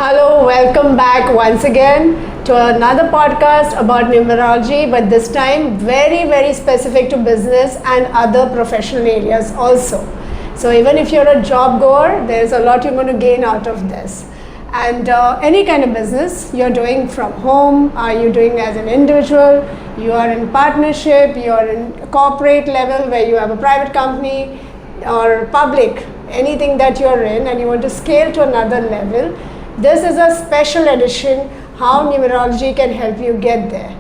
Hello, welcome back once again to another podcast about numerology, but this time very specific to business and other professional areas also. So even if you're a job goer, there's a lot you're going to gain out of this. And any kind of business you're doing from home, are you doing as an individual, you are in partnership, you're in corporate level where you have a private company or public, anything that you're in and you want to scale to another level, this is a special edition, how numerology can help you get there.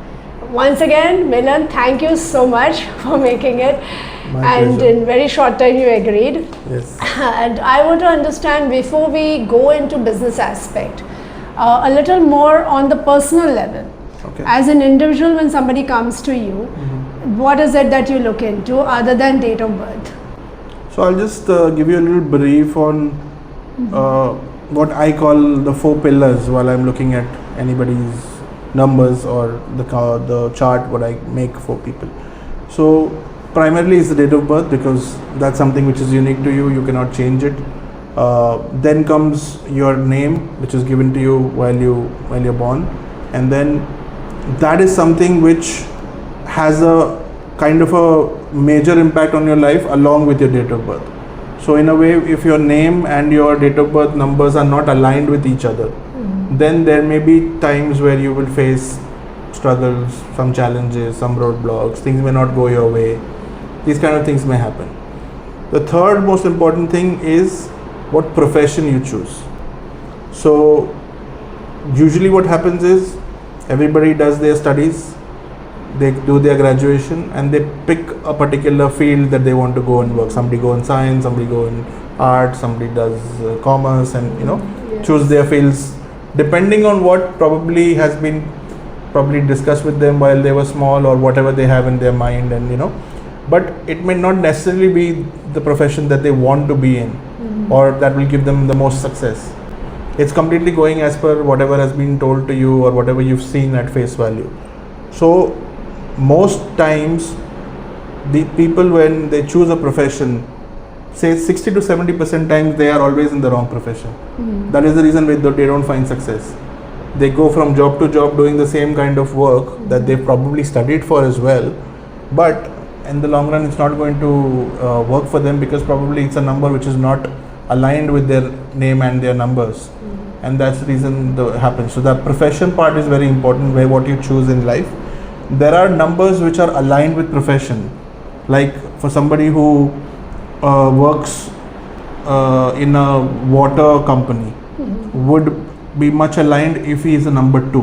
Once again, Milannh, thank you so much for making it. And pleasure. in very short time you agreed. Yes. And I want to understand, before we go into business aspect, a little more on the personal level. Okay. As an individual, when somebody comes to you, what is it that you look into other than date of birth? So I'll just give you a little brief on what I call the 4 pillars while I'm looking at anybody's numbers or the chart what I make for people. So primarily is the date of birth, because that's something which is unique to you, you cannot change it. Then comes your name, which is given to you while you're born, and then that is something which has a kind of a major impact on your life along with your date of birth. So in a way, if your name and your date of birth numbers are not aligned with each other, then there may be times where you will face struggles, some challenges, some roadblocks, things may not go your way. These kind of things may happen. The third most important thing is what profession you choose. So usually what happens is everybody does their studies, they do their graduation and they pick a particular field that they want to go and work. Somebody go in science, somebody go in art, somebody does commerce, and choose their fields depending on what probably has been discussed with them while they were small, or whatever they have in their mind, and but it may not necessarily be the profession that they want to be in or that will give them the most success. It's completely going as per whatever has been told to you or whatever you've seen at face value. So most times the people, when they choose a profession, say 60 to 70% times they are always in the wrong profession. That is the reason why they don't find success. They go from job to job doing the same kind of work that they probably studied for as well, but in the long run it's not going to work for them, because probably it's a number which is not aligned with their name and their numbers, and that's the reason that happens. So the profession part is very important, where what you choose in life. There are numbers which are aligned with profession, like for somebody who works in a water company would be much aligned if he is a number 2,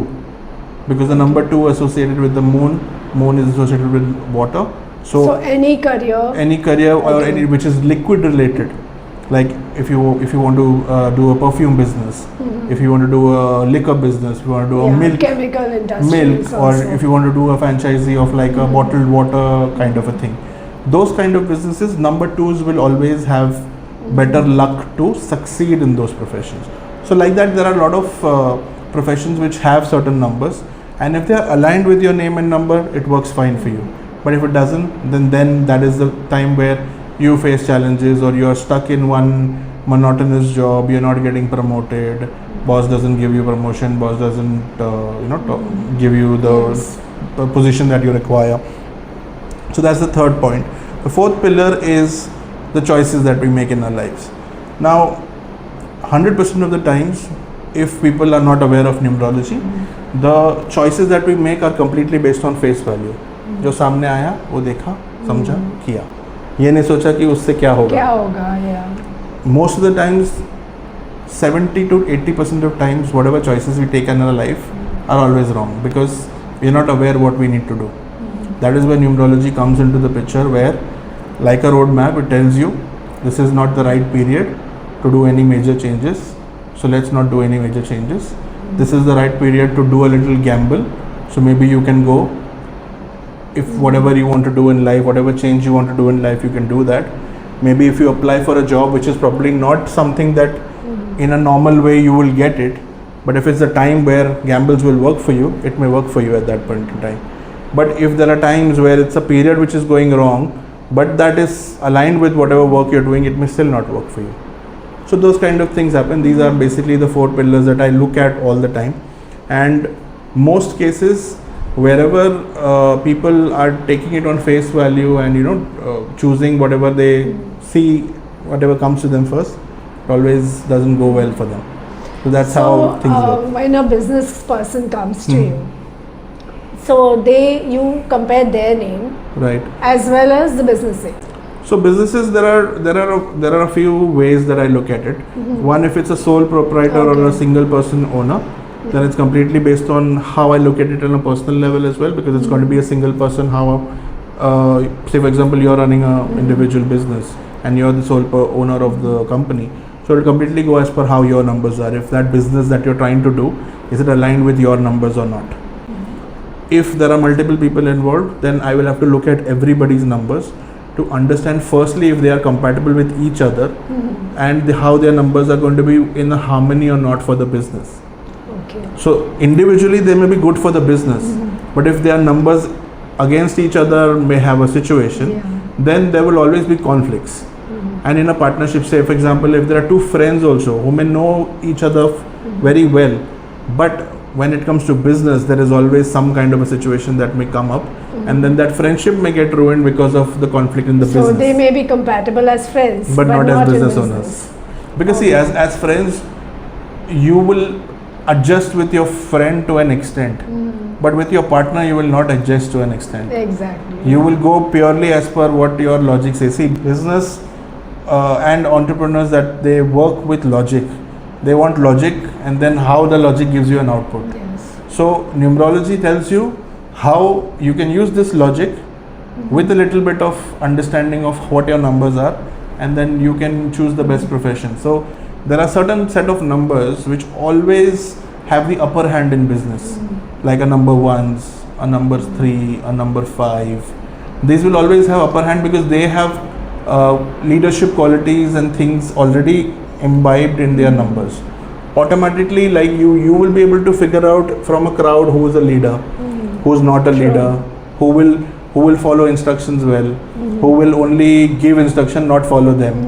because the number 2 associated with the moon is associated with water. So any career or any which is liquid related, like if you want to do a perfume business, if you want to do a liquor business, if you want to do a milk or if you want to do a franchisee of like a bottled water kind of a thing, those kind of businesses, number 2s will always have better luck to succeed in those professions. So like that, there are a lot of professions which have certain numbers, and if they are aligned with your name and number, it works fine for you. But if it doesn't, then that is the time where you face challenges, or you're stuck in one monotonous job, you're not getting promoted, boss doesn't give you promotion, boss doesn't give you the position that you require. So that's the third point. The fourth pillar is the choices that we make in our lives. Now 100% of the times, if people are not aware of numerology, the choices that we make are completely based on face value. जो सामने आया वो देखा, समझा, किया, ये नहीं सोचा कि उससे क्या होगा. Most of the times, 70 to 80% of times, whatever choices we take in our life are always wrong, because we are not aware what we need to do. That is where numerology comes into the picture, where like a roadmap, it tells you this is not the right period to do any major changes, so let's not do any major changes. This is the right period to do a little gamble, so maybe you can go. If whatever you want to do in life, whatever change you want to do in life, you can do that. Maybe if you apply for a job which is probably not something that in a normal way you will get it, but if it's a time where gambles will work for you, it may work for you at that point in time. But if there are times where it's a period which is going wrong, but that is aligned with whatever work you're doing, it may still not work for you. So those kind of things happen. These are basically the 4 pillars that I look at all the time, and most cases wherever people are taking it on face value and choosing whatever they see, whatever comes to them first, it always doesn't go well for them. So that's how things work. When a business person comes to you, so you compare their name, Right. as well as the business name. So businesses, there are a few ways that I look at it. One, if it's a sole proprietor or a single person owner, then it's completely based on how I look at it on a personal level as well, because it's going to be a single person. Say for example, you're running an individual business and you're the sole owner of the company. So it'll completely go as per how your numbers are. If that business that you're trying to do, is it aligned with your numbers or not? If there are multiple people involved, then I will have to look at everybody's numbers to understand firstly if they are compatible with each other and how their numbers are going to be in a harmony or not for the business. Okay. So individually they may be good for the business, but if their numbers against each other may have a situation, then there will always be conflicts. And in a partnership, say for example, if there are 2 friends also who may know each other very well, but when it comes to business, there is always some kind of a situation that may come up, and then that friendship may get ruined because of the conflict in the business. So they may be compatible as friends, but not as business owners. Because see, as friends, you will adjust with your friend to an extent, but with your partner, you will not adjust to an extent. Exactly. You will go purely as per what your logic says. See, business and entrepreneurs, that they work with logic. They want logic, and then how the logic gives you an output. Yes. So numerology tells you how you can use this logic with a little bit of understanding of what your numbers are, and then you can choose the best profession. So there are certain set of numbers which always have the upper hand in business, like a number 1s, a number 3, a number 5. These will always have upper hand because they have leadership qualities and things already imbibed in their numbers. Automatically, like you will be able to figure out from a crowd who is a leader, who is not a leader, who will follow instructions well, who will only give instruction, not follow them.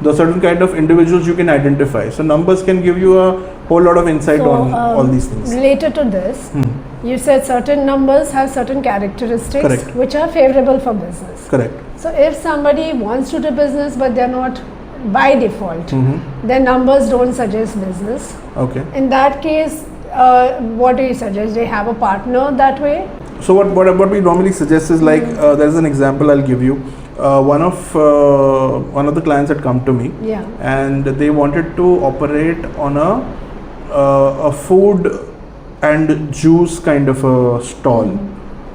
The certain kind of individuals you can identify. So numbers can give you a whole lot of insight on all these things. Related to this, you said certain numbers have certain characteristics. Correct. Which are favorable for business. Correct. So if somebody wants to do business but they're not by default, their numbers don't suggest business. Okay. In that case, what do you suggest? They have a partner that way? So what we normally suggest is like there's an example I'll give you. One of the clients had come to me, and they wanted to operate on a food and juice kind of a stall,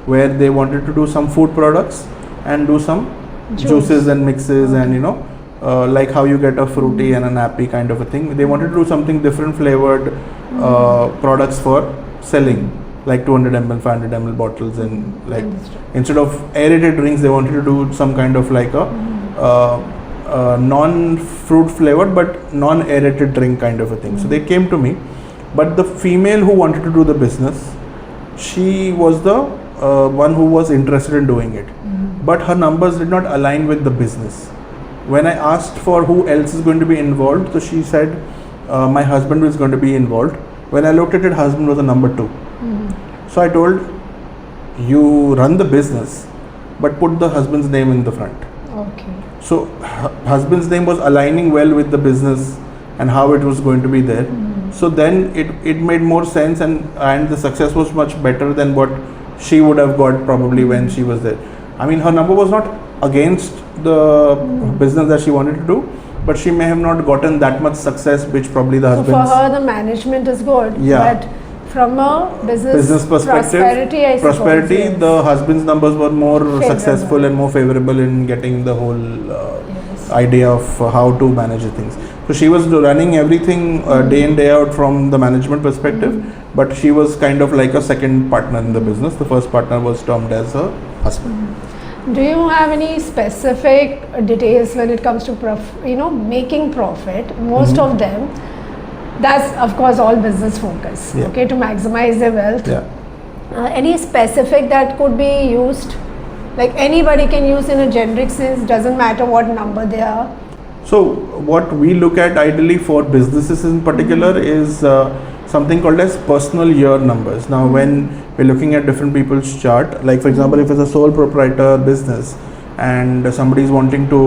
where they wanted to do some food products and do some juices and mixes, and like how you get a fruity and a nappy kind of a thing. They wanted to do something different flavored products for selling, like 200 ml, 500 ml bottles, and like instead of aerated drinks, they wanted to do some kind of like a non-fruit flavored but non-aerated drink kind of a thing. So they came to me, but the female who wanted to do the business, she was the one who was interested in doing it, but her numbers did not align with the business. When I asked for who else is going to be involved, so she said my husband is going to be involved. When I looked at it, husband was a number 2. So I told, you run the business, but put the husband's name in the front. Okay. So husband's name was aligning well with the business and how it was going to be there. So then it made more sense, and the success was much better than what she would have got probably when she was there. I mean, her number was not against the business that she wanted to do, but she may have not gotten that much success which probably the husband. So for her, the management is good. But from a business perspective, prosperity, the husband's numbers were more successful and more favorable in getting the whole idea of how to manage the things. So she was running everything day in day out from the management perspective, but she was kind of like a second partner in the business. The first partner was termed as a husband. Do you have any specific details when it comes to making profit? Most of them, that's of course all business focus, okay, to maximize their wealth. Any specific that could be used, like anybody can use in a generic sense, doesn't matter what number they are? So what we look at ideally for businesses in particular is something called as personal year numbers. Now when we're looking at different people's chart, like for example if it's a sole proprietor business and somebody is wanting to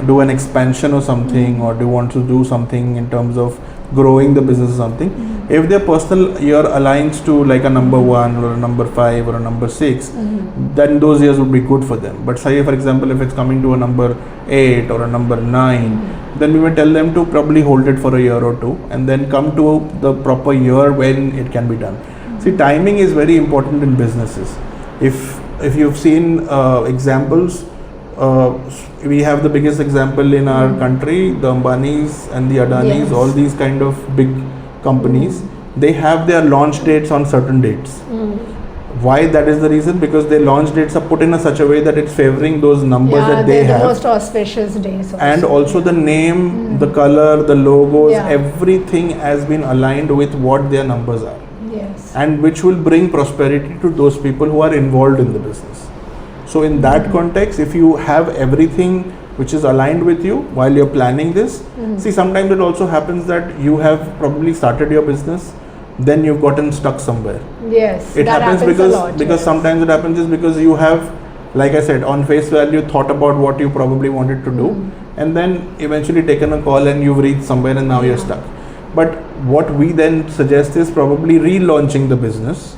do an expansion or something, or they want to do something in terms of growing the business or something, if their personal year aligns to like a number 1 or a number 5 or a number 6, then those years would be good for them. But say for example if it's coming to a number 8 or a number 9, then we will tell them to probably hold it for a year or two and then come to the proper year when it can be done. See, timing is very important in businesses. If you've seen examples, we have the biggest example in our country, the Ambanis and the Adanis, Yes. all these kind of big companies, they have their launch dates on certain dates. Why that is the reason? Because their launch dates are put in a such a way that it's favoring those numbers that they they're have. the most auspicious days. And also the name, the color, the logos, Yeah. everything has been aligned with what their numbers are. Yes. And which will bring prosperity to those people who are involved in the business. So in that context, if you have everything which is aligned with you while you're planning this, see, sometimes it also happens that you have probably started your business, then you've gotten stuck somewhere. Yes. It that happens a because lot, yes. sometimes it happens is because you have, like I said, on face value thought about what you probably wanted to do, and then eventually taken a call and you've reached somewhere and now you're stuck. But what we then suggest is probably relaunching the business,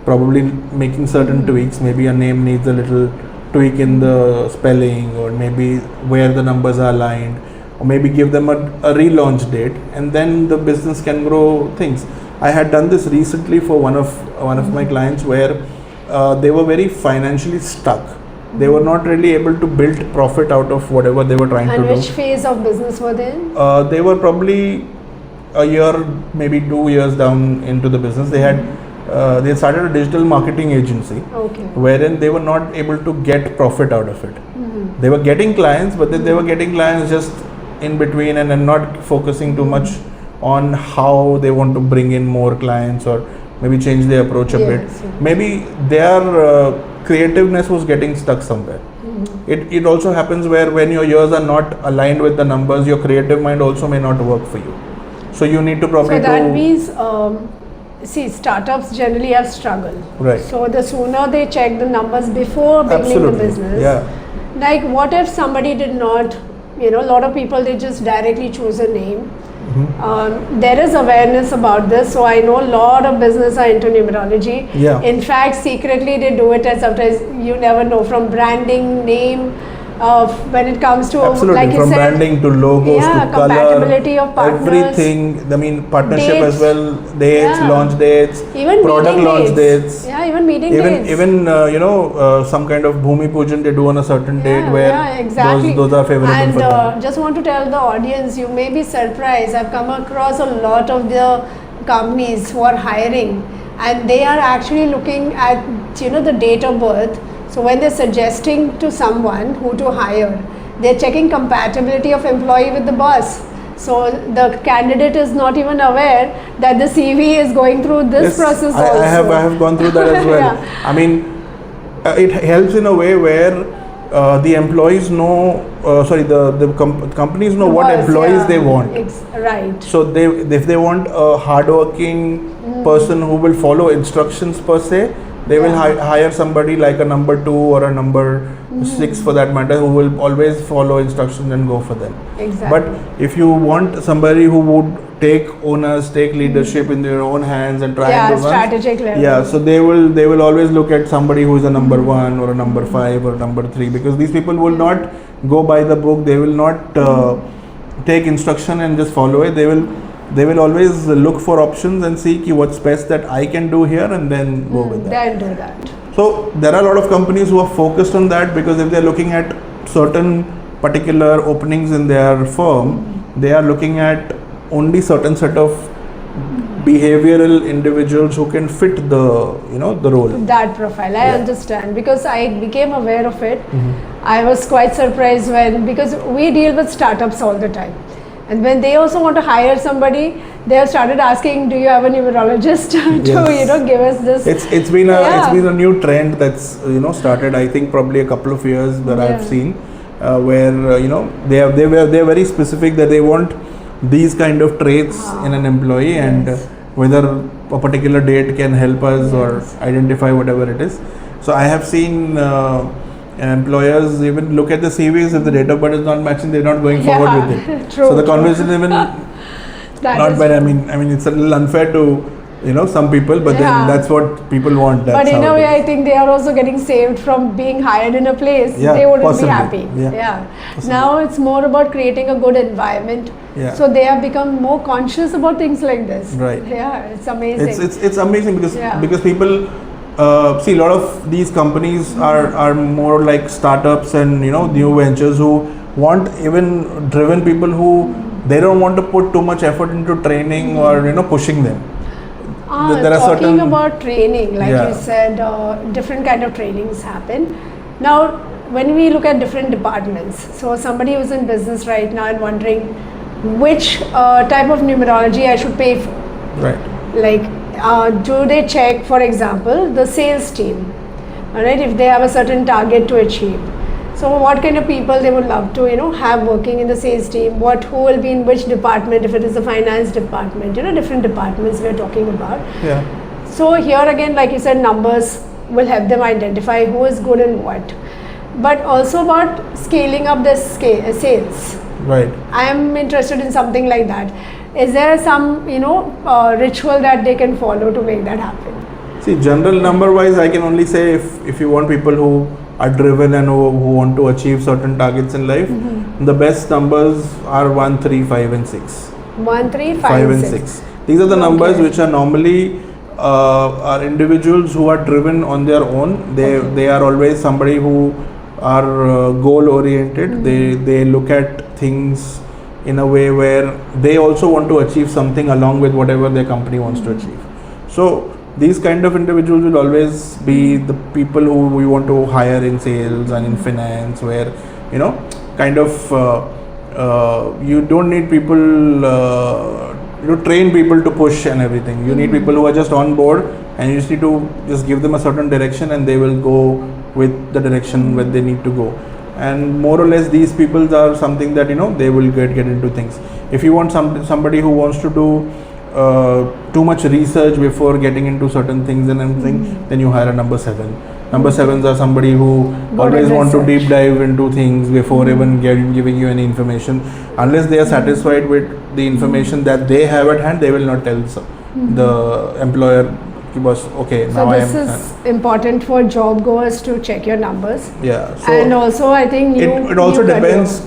probably making certain tweaks. Maybe a name needs a little tweak in the spelling, or maybe where the numbers are aligned, or maybe give them a relaunch date, and then the business can grow things. I had done this recently for one of my clients where they were very financially stuck. They were not really able to build profit out of whatever they were trying to do. And which phase of business were they in? They were probably a year, maybe 2 years down into the business. They had they started a digital marketing agency, Okay. wherein they were not able to get profit out of it. They were getting clients, but then they were getting clients just in between and not focusing too much on how they want to bring in more clients, or maybe change their approach a bit. Yes. Maybe their creativeness was getting stuck somewhere. It also happens where when your years are not aligned with the numbers, your creative mind also may not work for you. So you need to probably So that means, see, startups generally have struggle. Right. So the sooner they check the numbers before beginning the business. Yeah. Like, what if somebody did not, a lot of people, they just directly choose a name. There is awareness about this, so I know a lot of business are into numerology. Yeah. In fact, secretly they do it, and sometimes you never know, from branding, name, when it comes to, Absolutely, like you from said, branding to logos to color, compatibility of partners, everything. I mean, partnership dates. as well, dates, Yeah. launch dates, even product meeting launch dates. Yeah, even meeting dates. Even some kind of Bhumi Pujan they do on a certain date where exactly. those are favorable and for them. just want to tell the audience, you may be surprised. I've come across a lot of the companies who are hiring, and they are actually looking at the date of birth. So when they're suggesting to someone who to hire, they're checking compatibility of employee with the boss. So the candidate is not even aware that the CV is going through this process also. I have gone through that as well. Yeah. I mean, it helps in a way where the employees know, companies know what Boss, employees they want. Right. So if they want a hardworking person who will follow instructions per se, they will hire somebody like a number 2 or a number 6 for that matter, who will always follow instructions and go for them. Exactly. But if you want somebody who would take leadership in their own hands and try and do strategic level. Yeah, so they will always look at somebody who is a number 1 or a number 5 or number 3, because these people will not go by the book. They will not take instruction and just follow it. They will always look for options and see what's best that I can do here, and then go with that. Then do that. So there are a lot of companies who are focused on that, because if they're looking at certain particular openings in their firm, they are looking at only certain set of behavioral individuals who can fit the role. That profile, I understand, because I became aware of it. I was quite surprised because we deal with startups all the time. And when they also want to hire somebody, they have started asking, do you have a numerologist to give us this? It's been a new trend that's started, I think probably a couple of years that I've seen, where they're very specific that they want these kind of traits in an employee, and whether a particular date can help us or identify whatever it is. So I have seen employers even look at the CVs. If the date of birth is not matching, they're not going forward with it. True, so the conversation even not bad. I mean it's a little unfair to some people, but then that's what people want. That's but in a way, I think they are also getting saved from being hired in a place they wouldn't be happy. Now it's more about creating a good environment. So they have become more conscious about things like this. Right. Yeah, it's amazing. It's amazing because people see, a lot of these companies are more like startups and new ventures who want even driven people who they don't want to put too much effort into training or pushing them. There are talking about training, like you said, different kind of trainings happen. Now, when we look at different departments, so somebody who's in business right now and wondering which type of numerology I should pay for. Right. Like, do they check, for example, the sales team, all right, if they have a certain target to achieve. So what kind of people they would love to, have working in the sales team, who will be in which department, if it is the finance department, different departments we're talking about. Yeah. So here again, like you said, numbers will help them identify who is good in what. But also about scaling up their sales. Right. I am interested in something like that. Is there some, ritual that they can follow to make that happen? See, general number wise, I can only say if you want people who are driven and who want to achieve certain targets in life, the best numbers are 1, 3, 5 and 6. 1, 3, 5 and 6. These are the numbers which are normally are individuals who are driven on their own. They are always somebody who are goal oriented. They look at things in a way where they also want to achieve something along with whatever their company wants to achieve. So these kind of individuals will always be the people who we want to hire in sales and in finance, where kind of you don't need people train people to push and everything. You need people who are just on board, and you just need to just give them a certain direction and they will go with the direction where they need to go. And more or less these people are something that they will get into things. If you want somebody who wants to do too much research before getting into certain things and everything, then you hire a number 7. Number 7s are somebody who always want to deep dive into things before even giving you any information. Unless they are satisfied with the information that they have at hand, they will not tell the employer, okay, so this is important for job goers to check your numbers. Yeah. So and also I think it also depends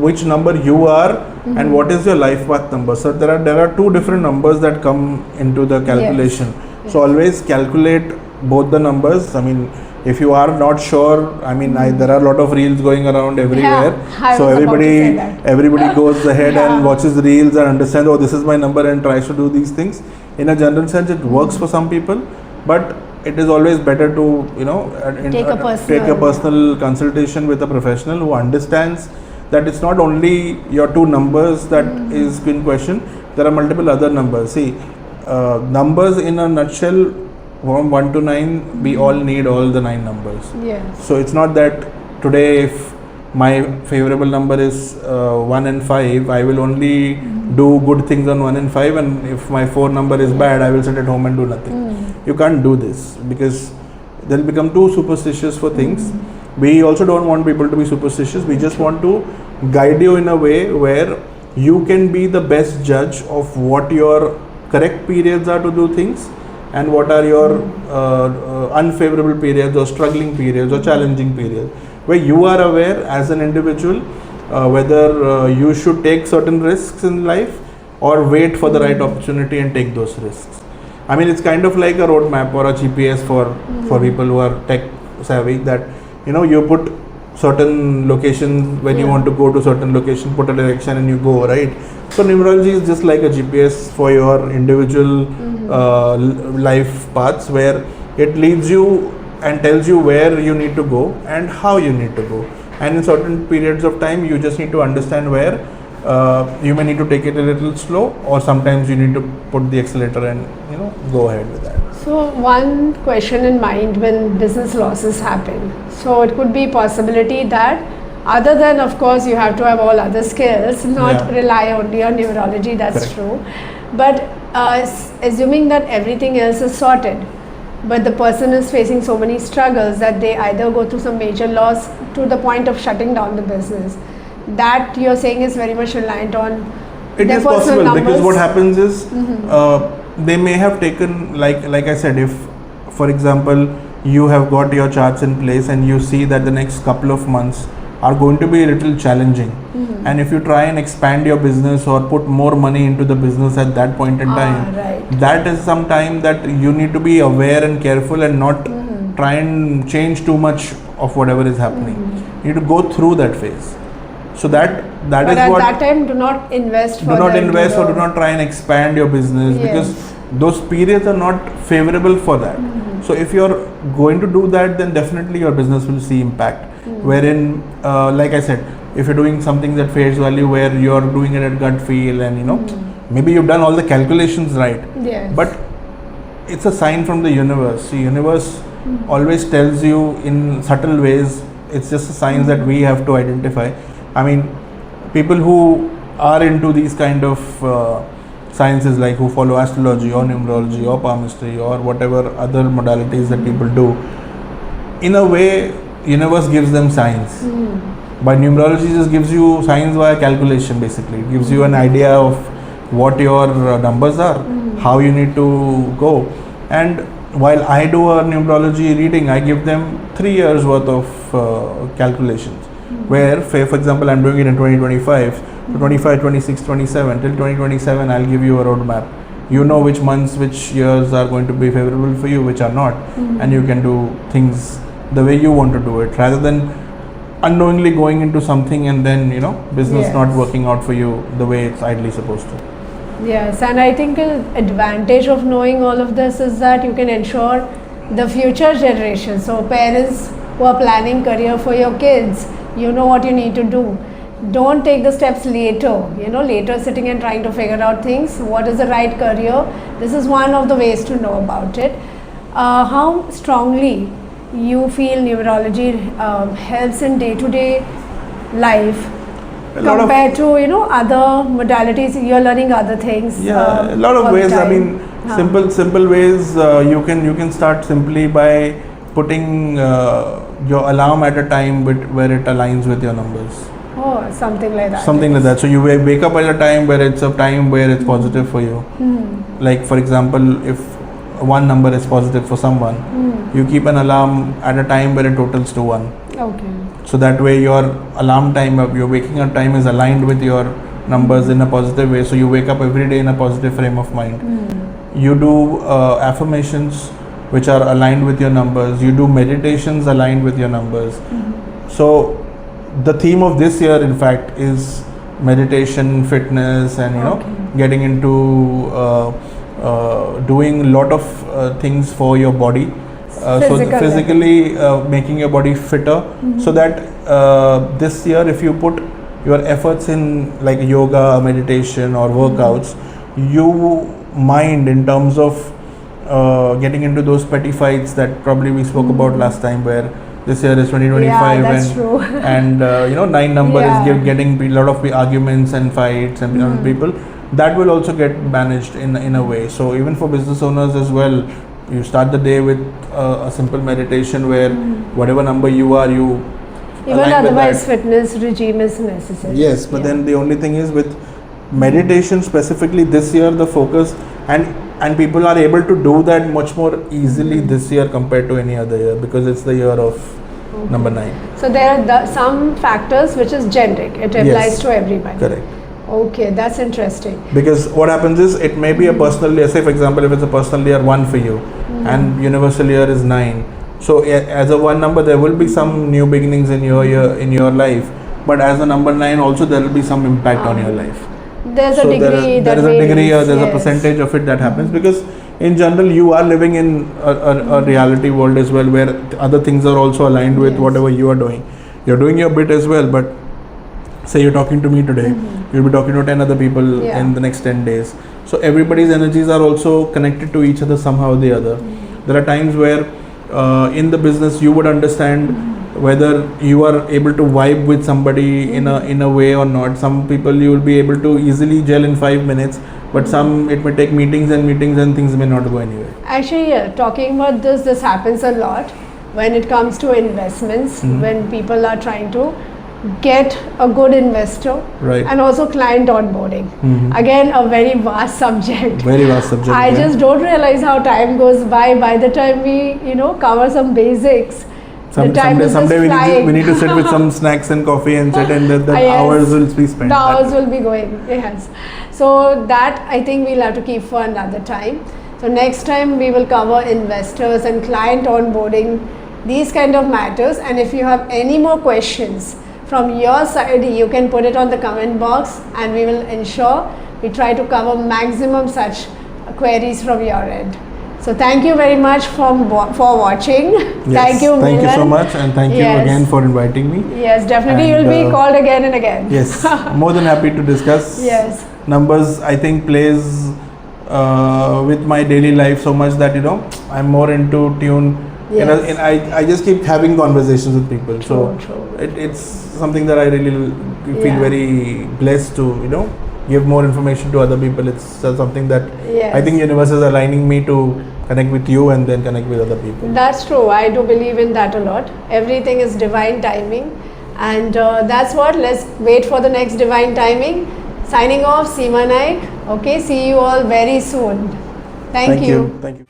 which number you are and what is your life path number. So there are 2 different numbers that come into the calculation. Yes. So always calculate both the numbers. I mean, if you are not sure, I mean, there are a lot of reels going around everywhere. So everybody goes ahead and watches reels and understands, oh, this is my number, and tries to do these things. In a general sense, it works for some people, but it is always better to take a personal consultation with a professional who understands that it's not only your 2 numbers that is in question. There are multiple other numbers. See, numbers in a nutshell, from 1 to 9, we all need all the 9 numbers. Yes. So it's not that today if my favorable number is 1 and 5, I will only do good things on 1 and 5, and if my 4 number is bad, I will sit at home and do nothing. You can't do this because they'll become too superstitious for things. We also don't want people to be superstitious. We just want to guide you in a way where you can be the best judge of what your correct periods are to do things and what are your unfavorable periods or struggling periods or challenging periods, where you are aware as an individual whether you should take certain risks in life or wait for the right opportunity and take those risks. I mean, it's kind of like a roadmap or a GPS for people who are tech savvy, that you put certain locations when you want to go to certain location, put a direction and you go, right? So numerology is just like a GPS for your individual life paths, where it leads you and tells you where you need to go and how you need to go. And in certain periods of time, you just need to understand where you may need to take it a little slow, or sometimes you need to put the accelerator and go ahead with that. So one question in mind when business losses happen. So it could be possibility that Other than, of course, you have to have all other skills, not rely only on numerology, that's true. But assuming that everything else is sorted, but the person is facing so many struggles that they either go through some major loss to the point of shutting down the business, that you're saying is very much reliant on it their is personal possible numbers. because what happens is they may have taken, like I said, if for example you have got your charts in place and you see that the next couple of months are going to be a little challenging, and if you try and expand your business or put more money into the business at that point in time, that is some time that you need to be aware and careful and not try and change too much of whatever is happening. You need to go through that phase. So that but is at what, that time do not invest do not invest or do not try and expand your business, because those periods are not favorable for that. So if you're going to do that, then definitely your business will see impact. Wherein like I said, if you're doing something at face value where you're doing it at gut feel and maybe you've done all the calculations right, but it's a sign from the universe. The universe always tells you in subtle ways. It's just a sign that we have to identify. I mean, people who are into these kind of sciences, like who follow astrology or numerology or palmistry or whatever other modalities that people do, in a way, universe gives them signs. But numerology just gives you signs via calculation, basically. It gives you an idea of what your numbers are, how you need to go. And while I do a numerology reading, I give them 3 years worth of calculations. Where, for example, I'm doing it in 2025, so 25, 26, 27, till 2027, I'll give you a roadmap. You know which months, which years are going to be favorable for you, which are not, and you can do things the way you want to do it, rather than unknowingly going into something and then business not working out for you the way it's ideally supposed to. Yes, and I think an advantage of knowing all of this is that you can ensure the future generation. So parents who are planning career for your kids, you know what you need to do. Don't take the steps later, later sitting and trying to figure out things. What is the right career? This is one of the ways to know about it. How strongly you feel numerology helps in day-to-day life compared to other modalities? You're learning other things. A lot of ways. I mean, simple ways. You can start simply by putting your alarm at a time where it aligns with your numbers. Oh, something like that. Something like that. So you wake up at a time where it's positive for you. Like for example, if one number is positive for someone, you keep an alarm at a time where it totals to 1. Okay. So that way your alarm time, your waking up time is aligned with your numbers in a positive way. So you wake up every day in a positive frame of mind. You do affirmations which are aligned with your numbers. You do meditations aligned with your numbers. So the theme of this year, in fact, is meditation, fitness, and getting into doing a lot of things for your body. So physically making your body fitter, so that this year, if you put your efforts in like yoga, meditation or workouts, you mind in terms of getting into those petty fights that probably we spoke about last time, where this year is 2025 and 9 number is getting a lot of arguments and fights and people. That will also get managed in a way. So even for business owners as well, you start the day with a simple meditation where whatever number you are, you even otherwise fitness regime is necessary. Yes, but then the only thing is with meditation specifically this year, the focus and people are able to do that much more easily this year compared to any other year, because it's the year of number 9. So there are some factors which is generic, it applies to everybody. Correct. Okay, that's interesting. Because what happens is, it may be a personal year. Say for example, if it's a personal year 1 for you and universal year is 9, so as a 1 number there will be some new beginnings in your year, in your life, but as a number 9 also there will be some impact on your life. There's a degree there is a degree or there's a percentage of it that happens, because in general you are living in a reality world as well, where other things are also aligned with whatever you are doing. You're doing your bit as well, but say you're talking to me today, you'll be talking to 10 other people in the next 10 days. So everybody's energies are also connected to each other somehow or the other. There are times where in the business you would understand whether you are able to vibe with somebody in a way or not. Some people you will be able to easily gel in 5 minutes, but some it may take meetings and things may not go anywhere. Actually, yeah, talking about this happens a lot when it comes to investments, when people are trying to get a good investor, Right. and also client onboarding. Again, a very vast subject. Very vast subject. I yeah. just don't realize how time goes by the time we cover some basics. The time is just Someday flying. we need to sit with some snacks and coffee and sit, and the Yes. hours will be spent. The hours will be going, yes. So that I think we'll have to keep for another time. So next time we will cover investors and client onboarding, these kind of matters. And if you have any more questions from your side, you can put it on the comment box, and we will ensure we try to cover maximum such queries from your end. So thank you very much for watching. Yes. Thank you, Thank you so Milannh. much, and thank you Yes. again for inviting me. Yes, definitely And, you'll be called again and again. Yes, more than happy to discuss. Yes. Numbers, I think, plays with my daily life so much that I'm more into tune. Yes. And I just keep having conversations with people. True. It's something that I really feel Yeah. very blessed to give more information to other people. It's something that Yes. I think universe is aligning me to connect with you and then connect with other people. That's true. I do believe in that a lot. Everything is divine timing, and that's what. Let's wait for the next divine timing. Signing off, Seima Naik. Okay, see you all very soon. Thank you. Thank you.